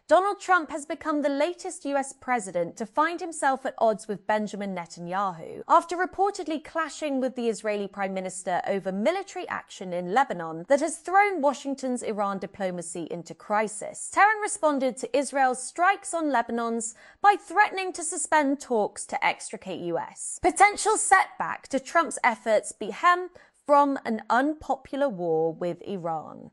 Donald Trump has become the latest US president to find himself at odds with Benjamin Netanyahu after reportedly clashing with the Israeli Prime Minister over military action in Lebanon that has thrown Washington's Iran diplomacy into crisis. Tehran responded to Israel's strikes on Lebanon's by threatening to suspend talks to extricate US. Potential setback to Trump's efforts be hem from an unpopular war with Iran.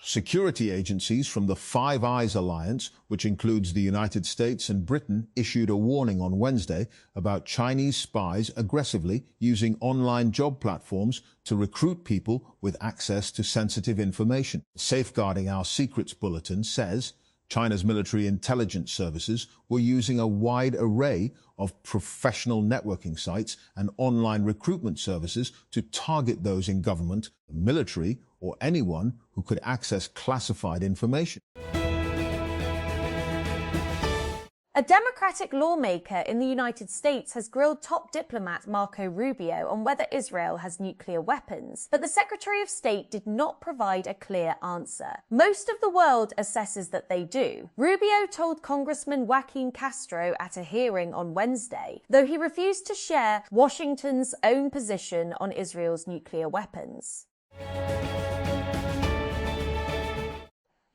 Security agencies from the Five Eyes alliance, which includes the United States and Britain, issued a warning on Wednesday about Chinese spies aggressively using online job platforms to recruit people with access to sensitive information. Safeguarding Our Secrets bulletin says China's military intelligence services were using a wide array of professional networking sites and online recruitment services to target those in government, the military, or anyone who could access classified information. A Democratic lawmaker in the United States has grilled top diplomat Marco Rubio on whether Israel has nuclear weapons, but the Secretary of State did not provide a clear answer. Most of the world assesses that they do. Rubio told Congressman Joaquin Castro at a hearing on Wednesday, though he refused to share Washington's own position on Israel's nuclear weapons.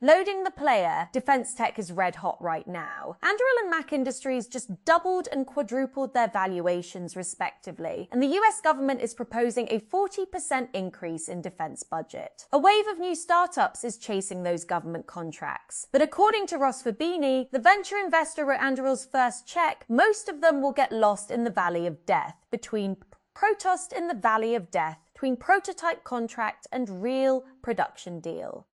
Loading the player, defense tech is red hot right now. Anduril and Mac Industries just doubled and quadrupled their valuations respectively, and the US government is proposing a 40% increase in defense budget. A wave of new startups is chasing those government contracts. But according to Ross Fabini, the venture investor wrote Anduril's first check, most of them will get lost in the valley of death, between prototype contract and real production deal.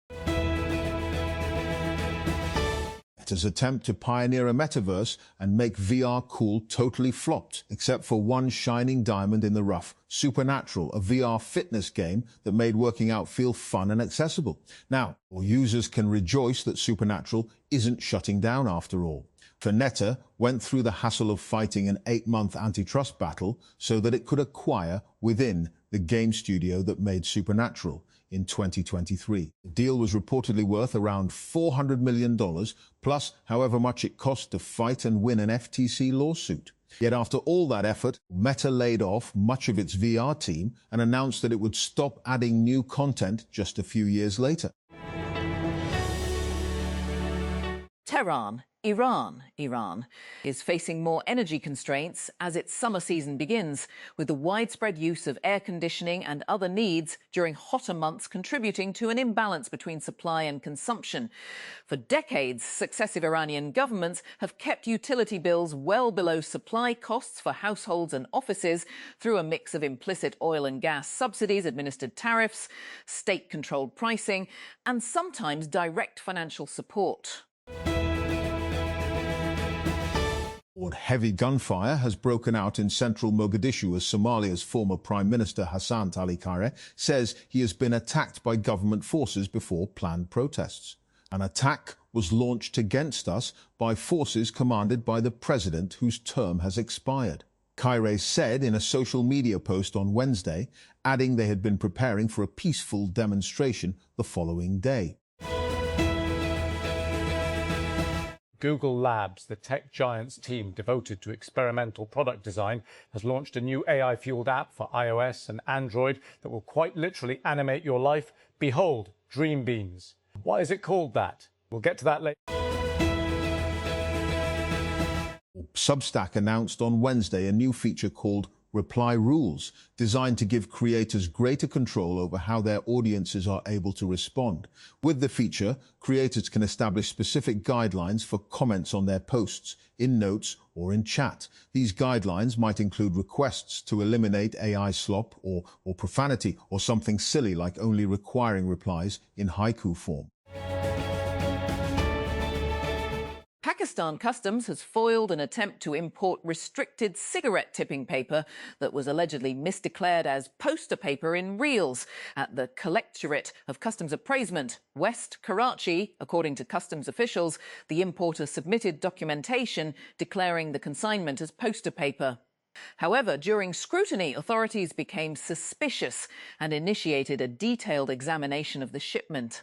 Meta's attempt to pioneer a metaverse and make VR cool totally flopped, except for one shining diamond in the rough, Supernatural, a VR fitness game that made working out feel fun and accessible. Now, all users can rejoice that Supernatural isn't shutting down after all. For Meta went through the hassle of fighting an 8-month antitrust battle so that it could acquire within the game studio that made Supernatural in 2023. The deal was reportedly worth around $400 million, plus however much it cost to fight and win an FTC lawsuit. Yet after all that effort, Meta laid off much of its VR team and announced that it would stop adding new content just a few years later. Tehran, Iran is facing more energy constraints as its summer season begins, with the widespread use of air conditioning and other needs during hotter months contributing to an imbalance between supply and consumption. For decades, successive Iranian governments have kept utility bills well below supply costs for households and offices through a mix of implicit oil and gas subsidies, administered tariffs, state-controlled pricing, and sometimes direct financial support. Heavy gunfire has broken out in central Mogadishu as Somalia's former Prime Minister Hassan Ali Khayre says he has been attacked by government forces before planned protests. An attack was launched against us by forces commanded by the president whose term has expired. Khayre said in a social media post on Wednesday, adding they had been preparing for a peaceful demonstration the following day. Google Labs, the tech giant's team devoted to experimental product design, has launched a new AI-fueled app for iOS and Android that will quite literally animate your life. Behold, Dream Beans. Why is it called that? We'll get to that later. Substack announced on Wednesday a new feature called Reply Rules, designed to give creators greater control over how their audiences are able to respond. With the feature, creators can establish specific guidelines for comments on their posts, in notes or in chat. These guidelines might include requests to eliminate AI slop or profanity, or something silly like only requiring replies in haiku form. Pakistan Customs has foiled an attempt to import restricted cigarette tipping paper that was allegedly misdeclared as poster paper in reels at the Collectorate of Customs Appraisement, West Karachi. According to customs officials, the importer submitted documentation declaring the consignment as poster paper. However, during scrutiny, authorities became suspicious and initiated a detailed examination of the shipment.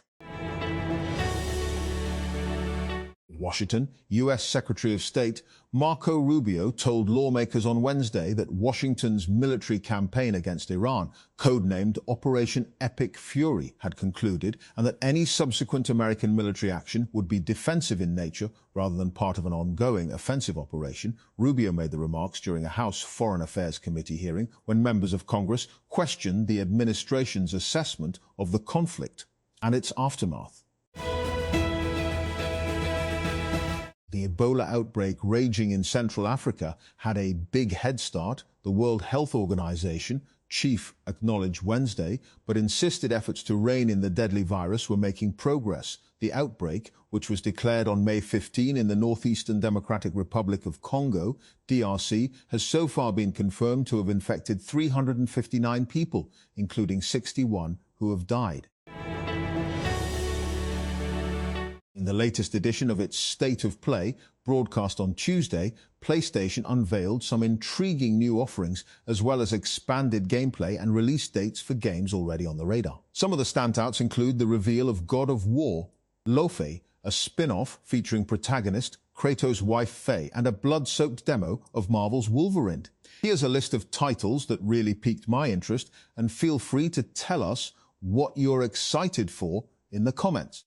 Washington, U.S. Secretary of State Marco Rubio told lawmakers on Wednesday that Washington's military campaign against Iran, codenamed Operation Epic Fury, had concluded, and that any subsequent American military action would be defensive in nature rather than part of an ongoing offensive operation. Rubio made the remarks during a House Foreign Affairs Committee hearing when members of Congress questioned the administration's assessment of the conflict and its aftermath. The Ebola outbreak raging in Central Africa had a big head start, the World Health Organization chief acknowledged Wednesday, but insisted efforts to rein in the deadly virus were making progress. The outbreak, which was declared on May 15 in the Northeastern Democratic Republic of Congo, DRC, has so far been confirmed to have infected 359 people, including 61 who have died. In the latest edition of its State of Play, broadcast on Tuesday, PlayStation unveiled some intriguing new offerings as well as expanded gameplay and release dates for games already on the radar. Some of the standouts include the reveal of God of War, Lofe, a spin-off featuring protagonist Kratos' wife Faye, and a blood-soaked demo of Marvel's Wolverine. Here's a list of titles that really piqued my interest, and feel free to tell us what you're excited for in the comments.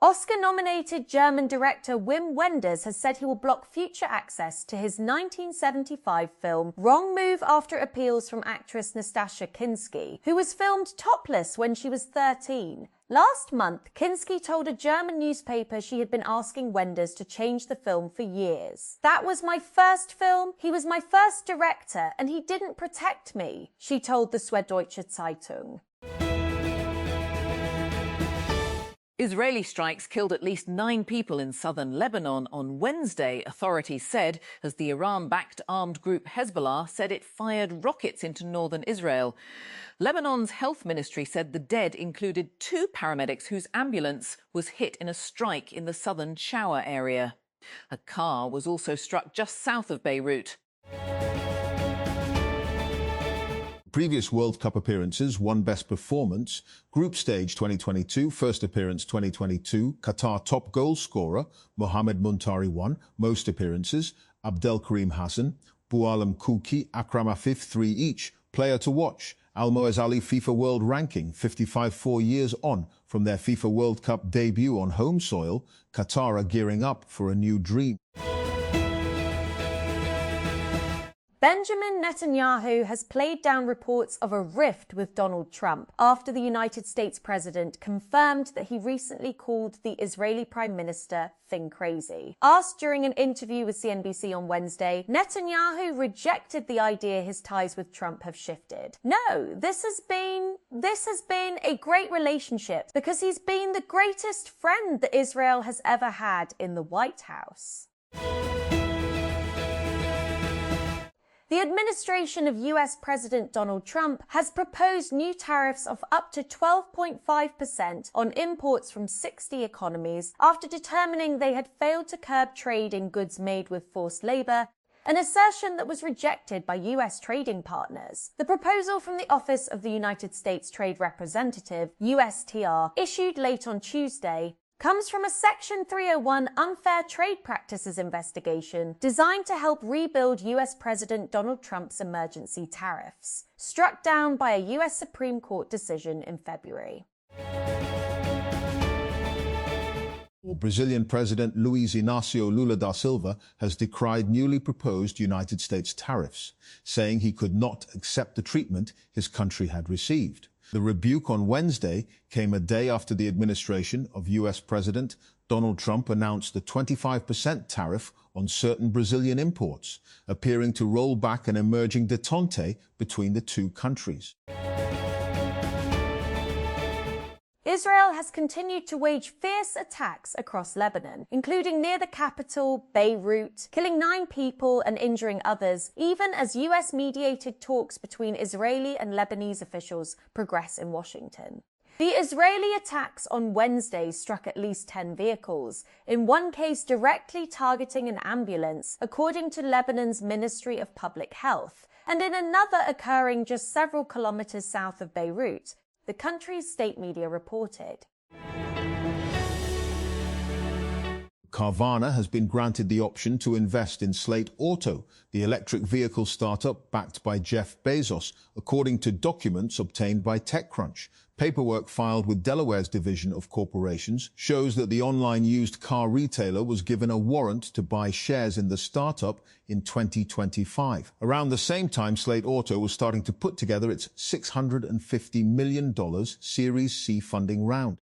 Oscar-nominated German director Wim Wenders has said he will block future access to his 1975 film Wrong Move after appeals from actress Nastassja Kinski, who was filmed topless when she was 13. Last month, Kinski told a German newspaper she had been asking Wenders to change the film for years. "That was my first film, he was my first director, and he didn't protect me," she told the Süddeutsche Zeitung. Israeli strikes killed at least 9 people in southern Lebanon on Wednesday, authorities said, as the Iran-backed armed group Hezbollah said it fired rockets into northern Israel. Lebanon's health ministry said the dead included 2 paramedics whose ambulance was hit in a strike in the southern Shower area. A car was also struck just south of Beirut. Previous World Cup appearances won Best Performance, Group Stage 2022, First Appearance 2022, Qatar Top Goal Scorer, Mohamed Muntari won, Most Appearances, Abdelkarim Hassan, Boualem Kouki, Akram Afif 3 each, Player to Watch, Almoez Ali FIFA World Ranking, 55 4 years on from their FIFA World Cup debut on home soil, Qatar are gearing up for a new dream. Benjamin Netanyahu has played down reports of a rift with Donald Trump after the United States president confirmed that he recently called the Israeli Prime Minister thing crazy. Asked during an interview with CNBC on Wednesday, Netanyahu rejected the idea his ties with Trump have shifted. "No, this has been a great relationship because he's been the greatest friend that Israel has ever had in the White House." The administration of US President Donald Trump has proposed new tariffs of up to 12.5% on imports from 60 economies after determining they had failed to curb trade in goods made with forced labor, an assertion that was rejected by US trading partners. The proposal from the Office of the United States Trade Representative, USTR, issued late on Tuesday, comes from a Section 301 unfair trade practices investigation designed to help rebuild US President Donald Trump's emergency tariffs, struck down by a US Supreme Court decision in February. Brazilian President Luiz Inácio Lula da Silva has decried newly proposed United States tariffs, saying he could not accept the treatment his country had received. The rebuke on Wednesday came a day after the administration of US President Donald Trump announced the 25% tariff on certain Brazilian imports, appearing to roll back an emerging détente between the two countries. Israel has continued to wage fierce attacks across Lebanon, including near the capital, Beirut, killing 9 people and injuring others, even as US-mediated talks between Israeli and Lebanese officials progress in Washington. The Israeli attacks on Wednesday struck at least 10 vehicles, in one case directly targeting an ambulance, according to Lebanon's Ministry of Public Health, and in another occurring just several kilometers south of Beirut, the country's state media reported. Carvana has been granted the option to invest in Slate Auto, the electric vehicle startup backed by Jeff Bezos, according to documents obtained by TechCrunch. Paperwork filed with Delaware's Division of Corporations shows that the online used car retailer was given a warrant to buy shares in the startup in 2025. Around the same time, Slate Auto was starting to put together its $650 million Series C funding round.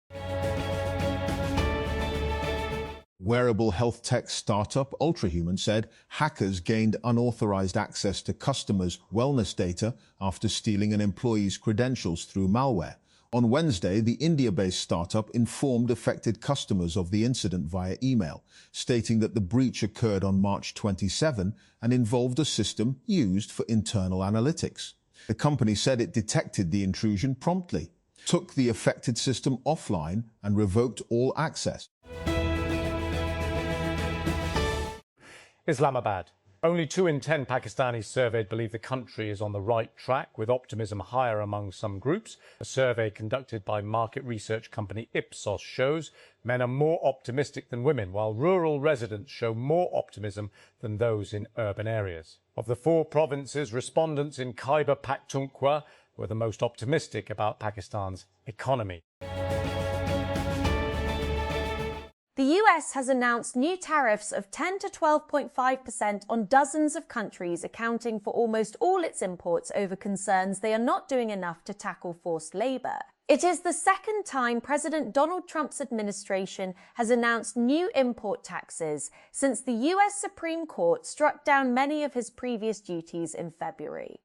Wearable health tech startup Ultrahuman said hackers gained unauthorized access to customers' wellness data after stealing an employee's credentials through malware. On Wednesday, the India-based startup informed affected customers of the incident via email, stating that the breach occurred on March 27 and involved a system used for internal analytics. The company said it detected the intrusion promptly, took the affected system offline, and revoked all access. Islamabad. Only 2 in 10 Pakistanis surveyed believe the country is on the right track, with optimism higher among some groups. A survey conducted by market research company Ipsos shows men are more optimistic than women, while rural residents show more optimism than those in urban areas. Of the 4 provinces, respondents in Khyber Pakhtunkhwa were the most optimistic about Pakistan's economy. The US has announced new tariffs of 10 to 12.5% on dozens of countries, accounting for almost all its imports over concerns they are not doing enough to tackle forced labor. It is the second time President Donald Trump's administration has announced new import taxes since the US Supreme Court struck down many of his previous duties in February.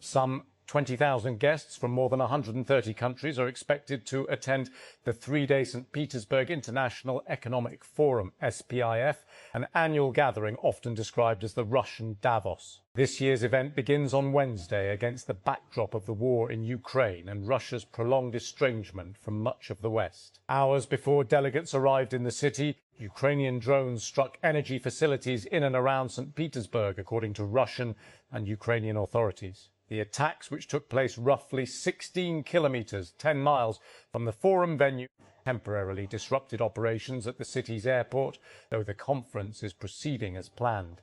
Some 20,000 guests from more than 130 countries are expected to attend the 3-day St. Petersburg International Economic Forum, SPIF, an annual gathering often described as the Russian Davos. This year's event begins on Wednesday against the backdrop of the war in Ukraine and Russia's prolonged estrangement from much of the West. Hours before delegates arrived in the city, Ukrainian drones struck energy facilities in and around St. Petersburg, according to Russian and Ukrainian authorities. The attacks, which took place roughly 16 kilometres, 10 miles from the forum venue, temporarily disrupted operations at the city's airport, though the conference is proceeding as planned.